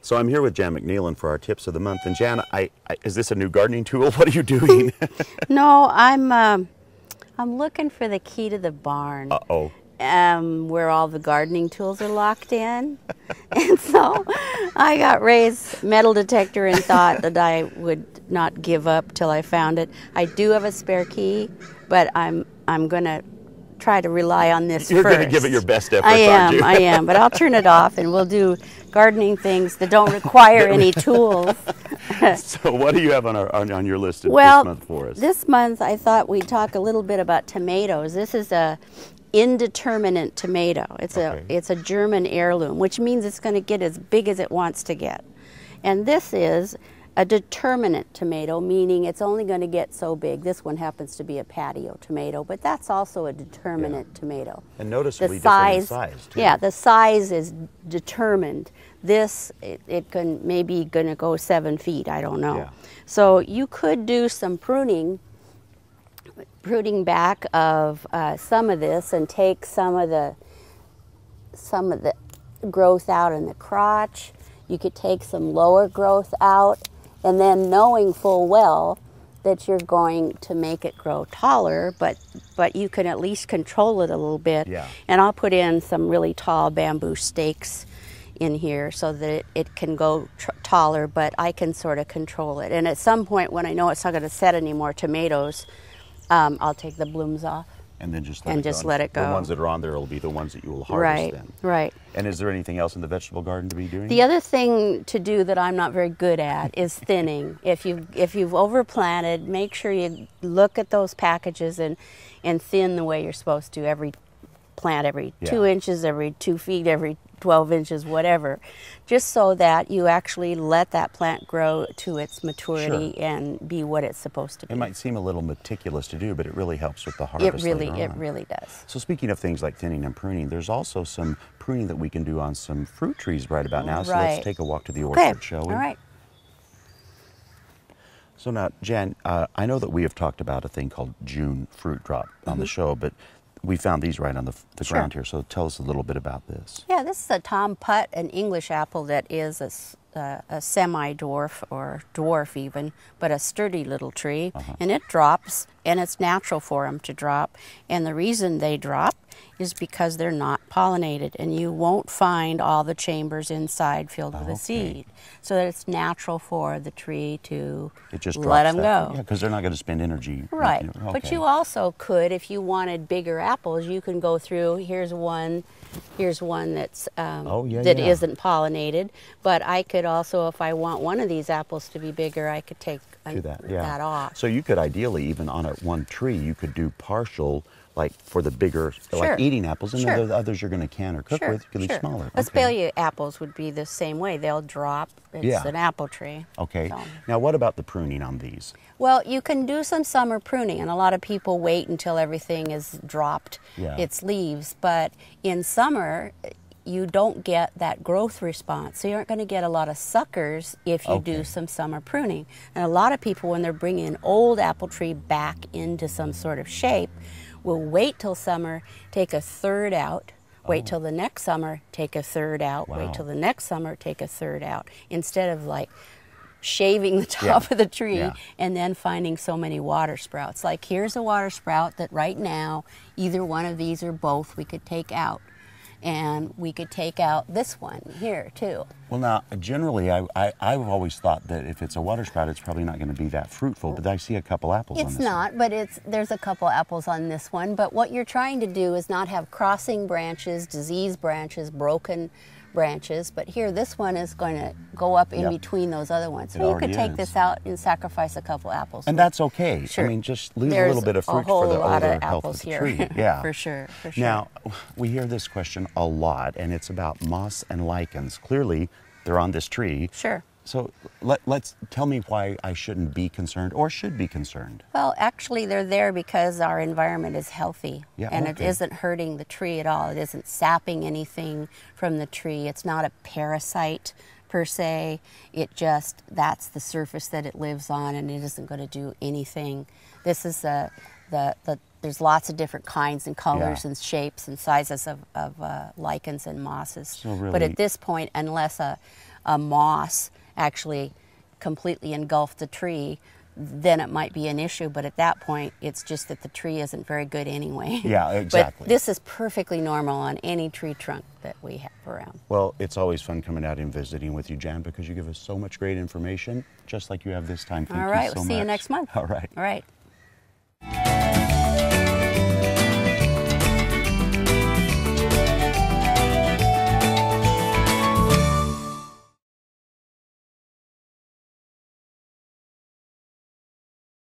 So I'm here with Jan McNeilan for our tips of the month. And Jan, is this a new gardening tool? What are you doing? No, I'm looking for the key to the barn. Uh-oh. Where all the gardening tools are locked in. And so I got Ray's metal detector and thought that I would not give up till I found it. I do have a spare key, but I'm going to try to rely on this You're first. going to give it your best effort, I aren't you? am, but I'll turn it off and we'll do gardening things that don't require any tools. So what do you have on your list this month for us? This month I thought we'd talk a little bit about tomatoes. This is a indeterminate tomato. It's a German heirloom, which means it's going to get as big as it wants to get. And this is a determinate tomato, meaning it's only going to get so big. This one happens to be a patio tomato, but that's also a determinate tomato. And noticeably different in size, too. Yeah, the size is determined. This, it can maybe going to go 7 feet, I don't know. Yeah. So you could do some pruning back of some of this and take some of the growth out in the crotch. You could take some lower growth out, and then knowing full well that you're going to make it grow taller, but you can at least control it a little bit. Yeah. And I'll put in some really tall bamboo stakes in here so that it can go taller, but I can sort of control it. And at some point when I know it's not going to set any more tomatoes, I'll take the blooms off. And then just let it go. The ones that are on there will be the ones that you will harvest then. Right. And is there anything else in the vegetable garden to be doing? The other thing to do that I'm not very good at is thinning. If you've overplanted, make sure you look at those packages and thin the way you're supposed to. Every plant, every 2 inches, every 2 feet, every 12 inches, whatever, just so that you actually let that plant grow to its maturity and be what it's supposed to be. It might seem a little meticulous to do, but it really helps with the harvest later on. It really does. So speaking of things like thinning and pruning, there's also some pruning that we can do on some fruit trees right about now. So let's take a walk to the orchard, shall we? All right. So now, Jan, I know that we have talked about a thing called June fruit drop on the show, but we found these right on the ground here, so tell us a little bit about this. Yeah, this is a Tom Putt, an English apple that is a semi-dwarf or dwarf even, but a sturdy little tree, and it drops, and it's natural for them to drop, and the reason they drop is because they're not pollinated, and you won't find all the chambers inside filled with a seed. So that it's natural for the tree to let them go. Yeah, because they're not going to spend energy. Right. But you also could, if you wanted bigger apples, you can go through, here's one that's that isn't pollinated, but I could also, if I want one of these apples to be bigger, I could take that off. So you could ideally, even on one tree, you could do partial, like for the bigger, like eating apples, and then the others you're going to can or cook with, you can leave smaller. Aspelia apples would be the same way. They'll drop. It's an apple tree. Okay. So. Now, what about the pruning on these? Well, you can do some summer pruning, and a lot of people wait until everything is dropped its leaves. But in summer, you don't get that growth response. So you aren't going to get a lot of suckers if you do some summer pruning. And a lot of people, when they're bringing an old apple tree back into some sort of shape, will wait till summer, take a third out, wait till the next summer, take a third out, wait till the next summer, take a third out, instead of like shaving the top of the tree and then finding so many water sprouts. Like here's a water sprout that right now, either one of these or both we could take out. And we could take out this one here too. Well, now generally, I've always thought that if it's a water sprout, it's probably not going to be that fruitful. But I see a couple apples on this. It's not, but there's a couple apples on this one. But what you're trying to do is not have crossing branches, diseased branches, broken branches. But here, this one is going to go up in between those other ones. So you could take this out and sacrifice a couple apples. And that's okay. Sure. I mean, just leave a little bit of fruit for the older health of the tree. Yeah, for sure. Now, we hear this question a lot, and it's about moss and lichens. Clearly, they're on this tree. Sure. So let's tell me why I shouldn't be concerned or should be concerned. Well, actually, they're there because our environment is healthy, and it isn't hurting the tree at all. It isn't sapping anything from the tree. It's not a parasite per se. It just, that's the surface that it lives on, and it isn't going to do anything. This is there's lots of different kinds and colors and shapes and sizes of lichens and mosses. So really, but at this point, unless a a moss actually completely engulfed the tree, then it might be an issue, but at that point, it's just that the tree isn't very good anyway. Yeah, exactly. But this is perfectly normal on any tree trunk that we have around. Well, it's always fun coming out and visiting with you, Jan, because you give us so much great information, just like you have this time. Thank All right, you so we'll much. see you next month. All right. All right.